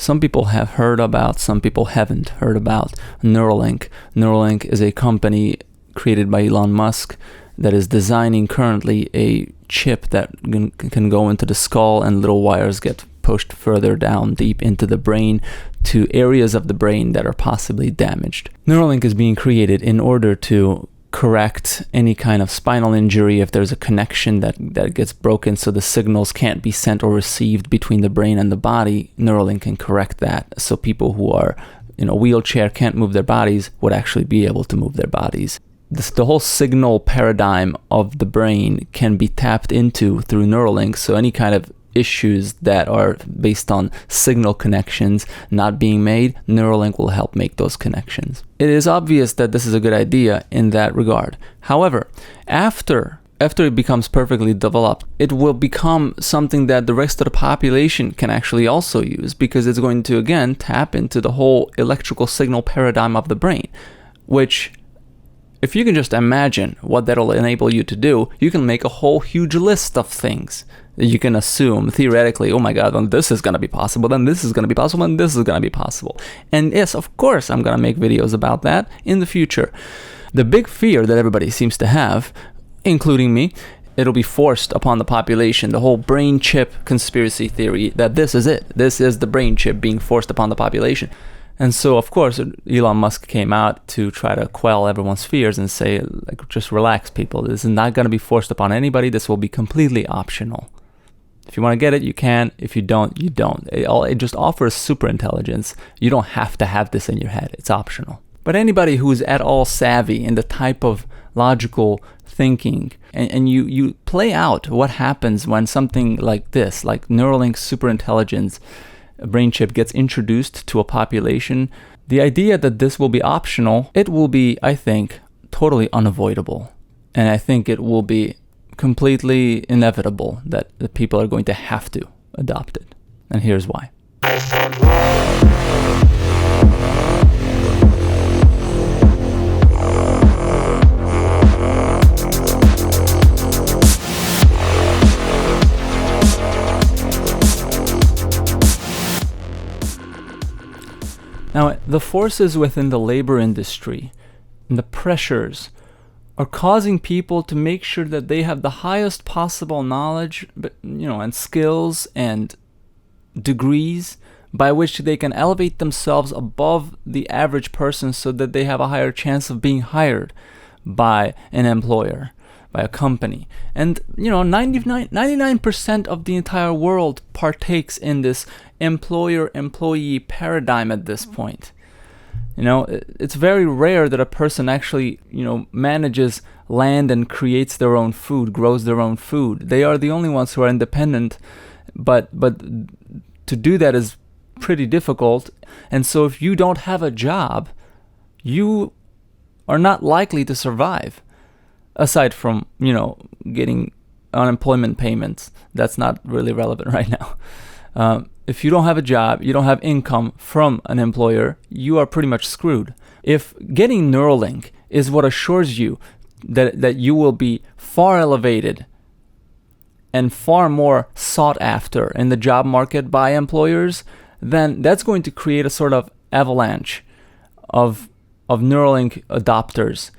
some people have heard about, some people haven't heard about Neuralink. Neuralink is a company created by Elon Musk that is designing currently a chip that can go into the skull, and little wires get pushed further down deep into the brain to areas of the brain that are possibly damaged. Neuralink is being created in order to correct any kind of spinal injury if there's a connection that gets broken so the signals can't be sent or received between the brain and the body. Neuralink can correct that, so people who are in a wheelchair, can't move their bodies, would actually be able to move their bodies. The whole signal paradigm of the brain can be tapped into through Neuralink, so any kind of issues that are based on signal connections not being made, Neuralink will help make those connections. It is obvious that this is a good idea in that regard. However, after it becomes perfectly developed, it will become something that the rest of the population can actually also use, because it's going to, again, tap into the whole electrical signal paradigm of the brain, which, if you can just imagine what that'll enable you to do, you can make a whole huge list of things that you can assume theoretically, oh my God, then this is going to be possible, then this is going to be possible, and this is going to be possible. And yes, of course, I'm going to make videos about that in the future. The big fear that everybody seems to have, including me, it'll be forced upon the population, the whole brain chip conspiracy theory, that this is it. This is the brain chip being forced upon the population. And so, of course, Elon Musk came out to try to quell everyone's fears and say, like, just relax, people. This is not going to be forced upon anybody. This will be completely optional. If you want to get it, you can. If you don't, you don't. It just offers super intelligence. You don't have to have this in your head. It's optional. But anybody who's at all savvy in the type of logical thinking, and you play out what happens when something like this, like Neuralink superintelligence, a brain chip, gets introduced to a population, the idea that this will be optional, it will be, I think, totally unavoidable. And I think it will be completely inevitable that the people are going to have to adopt it. And here's why. Now, the forces within the labor industry and the pressures are causing people to make sure that they have the highest possible knowledge, and skills and degrees by which they can elevate themselves above the average person so that they have a higher chance of being hired by an employer, by a company. And 99% of the entire world partakes in this employer-employee paradigm at this point. It's very rare that a person actually, manages land and creates their own food, grows their own food. They are the only ones who are independent, but to do that is pretty difficult. And so if you don't have a job, you are not likely to survive, aside from, getting unemployment payments. That's not really relevant right now. If you don't have a job, you don't have income from an employer, you are pretty much screwed. If getting Neuralink is what assures you that you will be far elevated and far more sought after in the job market by employers, then that's going to create a sort of avalanche of Neuralink adopters,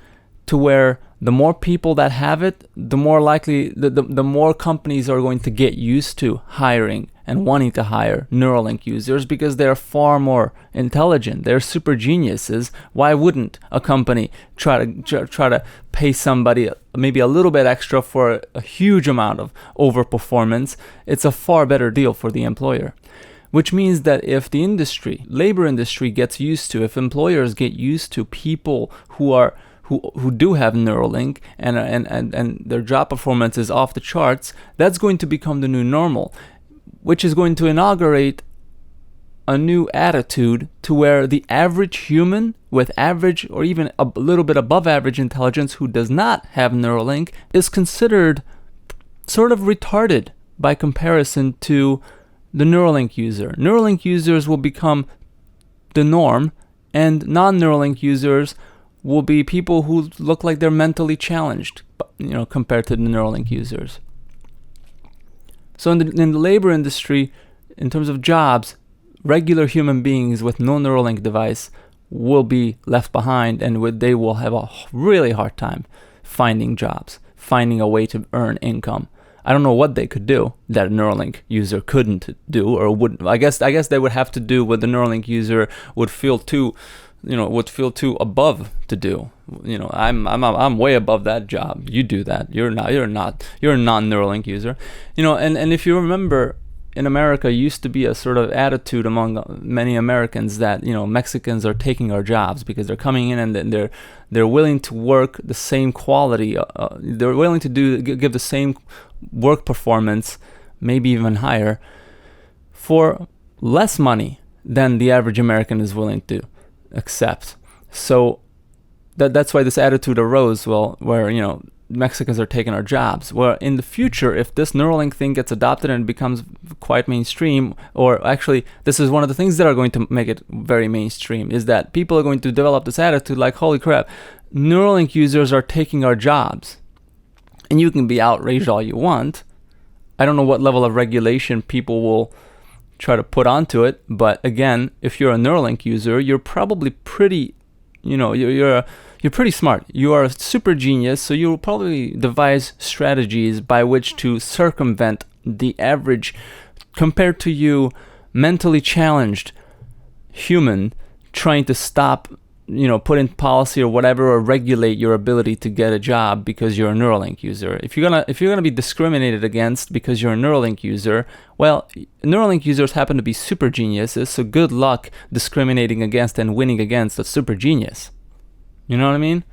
to where the more people that have it, the more likely, the more companies are going to get used to hiring and wanting to hire Neuralink users, because they're far more intelligent. They're super geniuses. Why wouldn't a company try to pay somebody maybe a little bit extra for a huge amount of overperformance? It's a far better deal for the employer. Which means that if the labor industry gets used to, if employers get used to people who do have Neuralink and their job performance is off the charts, that's going to become the new normal, which is going to inaugurate a new attitude to where the average human with average or even a little bit above average intelligence who does not have Neuralink is considered sort of retarded by comparison to the Neuralink user. Neuralink users will become the norm, and non-Neuralink users will be people who look like they're mentally challenged, compared to the Neuralink users. So in the labor industry, in terms of jobs, regular human beings with no Neuralink device will be left behind, and they will have a really hard time finding jobs, finding a way to earn income. I don't know what they could do that a Neuralink user couldn't do or wouldn't. I guess they would have to do what the Neuralink user would feel too above to do. I'm way above that job. You do that. You're a non-Neuralink user. And if you remember, in America used to be a sort of attitude among many Americans that Mexicans are taking our jobs because they're coming in and they're willing to work the same quality. They're willing to give the same work performance, maybe even higher, for less money than the average American is willing to accept. So that's why this attitude arose. Well, where Mexicans are taking our jobs. Well, in the future, if this Neuralink thing gets adopted and becomes quite mainstream, or actually, this is one of the things that are going to make it very mainstream, is that people are going to develop this attitude like, holy crap, Neuralink users are taking our jobs. And you can be outraged all you want. I don't know what level of regulation people will try to put onto it, but again, if you're a Neuralink user, you're probably pretty, you're pretty smart. You are a super genius, so you'll probably devise strategies by which to circumvent the average, compared to you, mentally challenged human trying to stop, put in policy or whatever, or regulate your ability to get a job because you're a Neuralink user. If you're gonna be discriminated against because you're a Neuralink user, well, Neuralink users happen to be super geniuses, so good luck discriminating against and winning against a super genius. You know what I mean?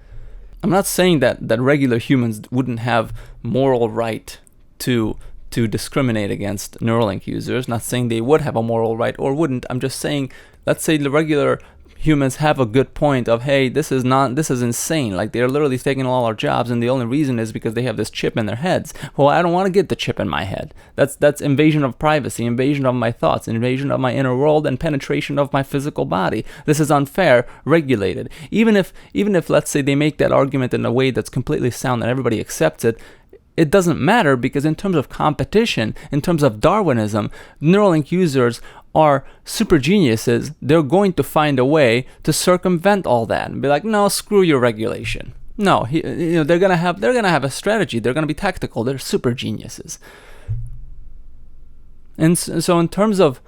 I'm not saying that regular humans wouldn't have moral right to discriminate against Neuralink users. Not saying they would have a moral right or wouldn't. I'm just saying, let's say the regular humans have a good point of, hey, this is insane. Like, they're literally taking all our jobs, and the only reason is because they have this chip in their heads. Well, I don't want to get the chip in my head. That's invasion of privacy, invasion of my thoughts, invasion of my inner world, and penetration of my physical body. This is unfair, regulated. Even if let's say they make that argument in a way that's completely sound and everybody accepts it, it doesn't matter, because in terms of competition, in terms of Darwinism, Neuralink users are super geniuses. They're going to find a way to circumvent all that and be like, no, screw your regulation. No, they're gonna have a strategy. They're gonna be tactical. They're super geniuses. And so in terms of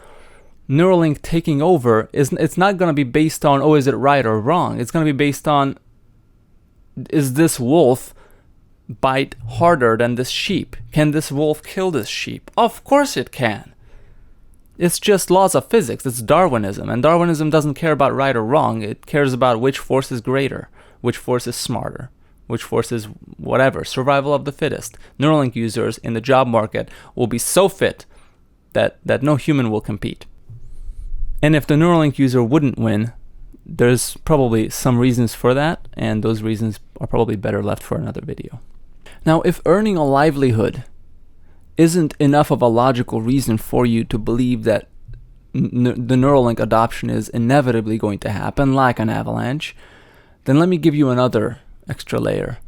Neuralink taking over, it's not gonna be based on, is it right or wrong? It's gonna be based on, is this wolf bite harder than this sheep? Can this wolf kill this sheep? Of course it can. It's just laws of physics. It's Darwinism. And Darwinism doesn't care about right or wrong. It cares about which force is greater, which force is smarter, which force is whatever. Survival of the fittest. Neuralink users in the job market will be so fit that no human will compete. And if the Neuralink user wouldn't win, there's probably some reasons for that, and those reasons are probably better left for another video. Now, if earning a livelihood isn't enough of a logical reason for you to believe that the Neuralink adoption is inevitably going to happen like an avalanche, then let me give you another extra layer.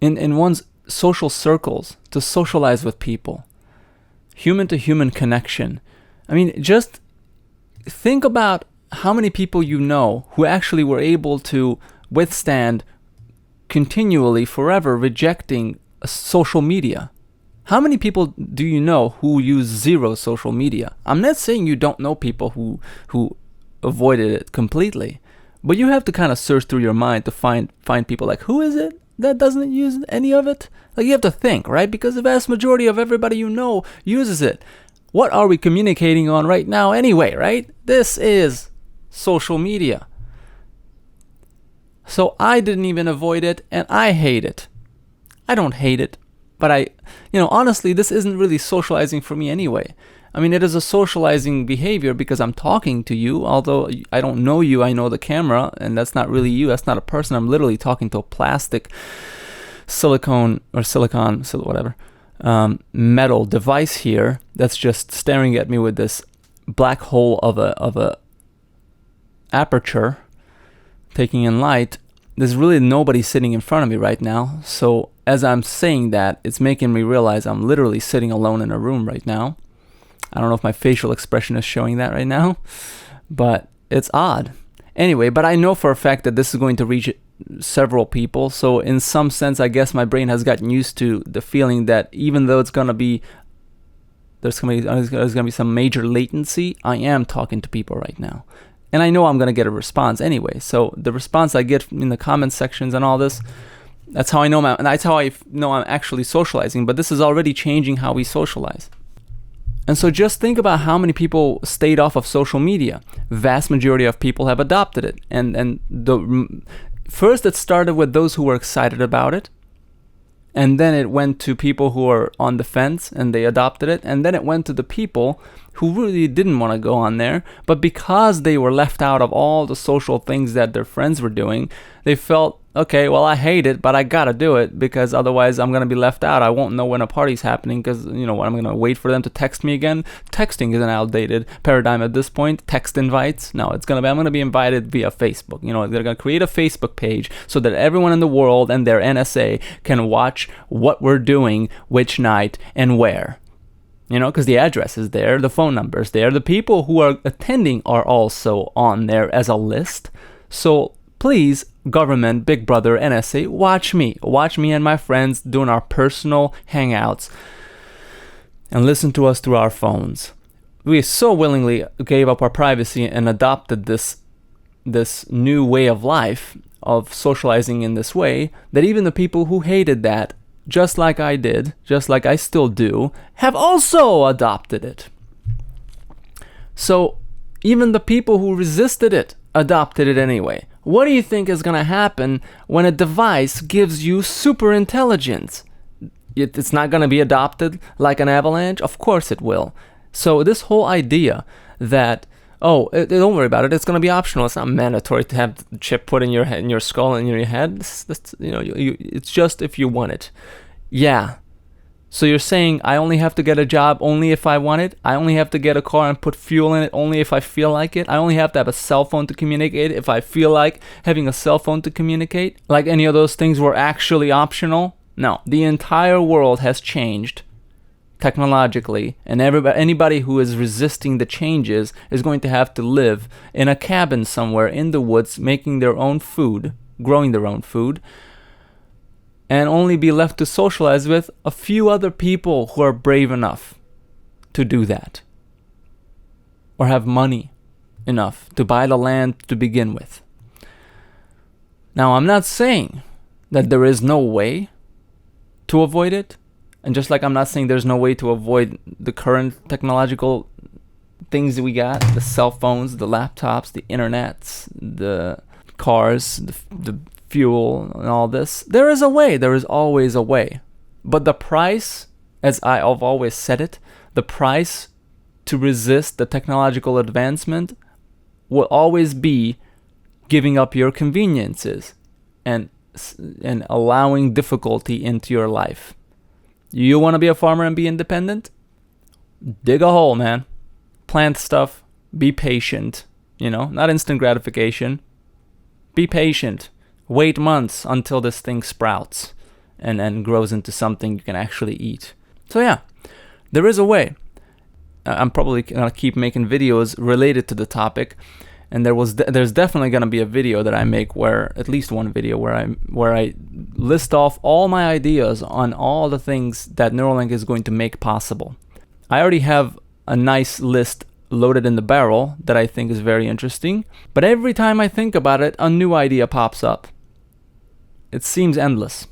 In one's social circles, to socialize with people, human-to-human connection. I mean, just think about how many people you know who actually were able to withstand continually, forever, rejecting social media. How many people do you know who use zero social media? I'm not saying you don't know people who avoided it completely, but you have to kind of search through your mind to find people like, who is it that doesn't use any of it? Like, you have to think, right? Because the vast majority of everybody you know uses it. What are we communicating on right now anyway, right? This is social media. So I didn't even avoid it, and I hate it. I don't hate it, but honestly, this isn't really socializing for me anyway. I mean, it is a socializing behavior because I'm talking to you, although I don't know you, I know the camera, and that's not really you, that's not a person. I'm literally talking to a plastic silicon, whatever, metal device here that's just staring at me with this black hole of a aperture taking in light. There's really nobody sitting in front of me right now. So as I'm saying that, it's making me realize I'm literally sitting alone in a room right now. I don't know if my facial expression is showing that right now, but it's odd. Anyway, but I know for a fact that this is going to reach several people. So in some sense, I guess my brain has gotten used to the feeling that even though there's going to be some major latency, I am talking to people right now. And I know I'm going to get a response anyway. So the response I get in the comment sections and all this, that's how I know I'm actually socializing. But this is already changing how we socialize. And so just think about how many people stayed off of social media. Vast majority of people have adopted it. And first it started with those who were excited about it. And then it went to people who are on the fence and they adopted it. And then it went to the people who really didn't want to go on there. But because they were left out of all the social things that their friends were doing, they felt, okay, well, I hate it, but I got to do it because otherwise I'm going to be left out. I won't know when a party's happening because, you know what, I'm going to wait for them to text me again. Texting is an outdated paradigm at this point. Text invites. No, I'm going to be invited via Facebook. You know, they're going to create a Facebook page so that everyone in the world and their NSA can watch what we're doing, which night, and where. You know, because the address is there, the phone number is there. The people who are attending are also on there as a list. So please, government, Big Brother, NSA, watch me and my friends doing our personal hangouts and listen to us through our phones. We so willingly gave up our privacy and adopted this new way of life of socializing in this way that even the people who hated that, just like I did, just like I still do, have also adopted it. So even the people who resisted it adopted it anyway. What do you think is going to happen when a device gives you super intelligence? It's not going to be adopted like an avalanche? Of course it will. So this whole idea that, don't worry about it, it's going to be optional. It's not mandatory to have the chip put in your head, in your skull and in your head. It's just if you want it. Yeah. So you're saying I only have to get a job only if I want it? I only have to get a car and put fuel in it only if I feel like it? I only have to have a cell phone to communicate if I feel like having a cell phone to communicate? Like any of those things were actually optional? No. The entire world has changed technologically, and anybody who is resisting the changes is going to have to live in a cabin somewhere in the woods, making their own food, growing their own food, and only be left to socialize with a few other people who are brave enough to do that, or have money enough to buy the land to begin with. Now, I'm not saying that there is no way to avoid it. And just like I'm not saying there's no way to avoid the current technological things that we got, the cell phones, the laptops, the internets, the cars, the fuel, and all this. There is a way. There is always a way. But the price, as I've always said it, the price to resist the technological advancement will always be giving up your conveniences and allowing difficulty into your life. You want to be a farmer and be independent? Dig a hole, man. Plant stuff. Be patient. Not instant gratification. Be patient. Wait months until this thing sprouts and grows into something you can actually eat. So yeah, there is a way. I'm probably going to keep making videos related to the topic. And there's definitely going to be a video that I make at least one video where I list off all my ideas on all the things that Neuralink is going to make possible. I already have a nice list loaded in the barrel that I think is very interesting, but every time I think about it, a new idea pops up. It seems endless.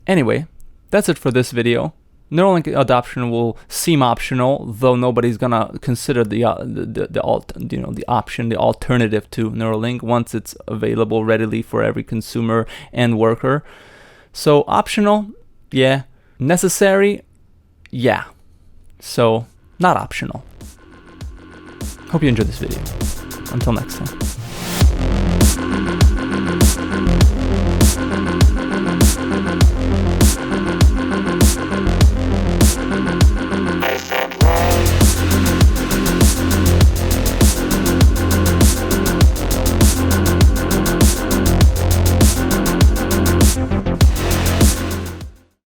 Anyway, that's it for this video. Neuralink adoption will seem optional, though nobody's gonna consider the option, the alternative to Neuralink once it's available readily for every consumer and worker. So optional, yeah. Necessary, yeah. So not optional. Hope you enjoyed this video. Until next time.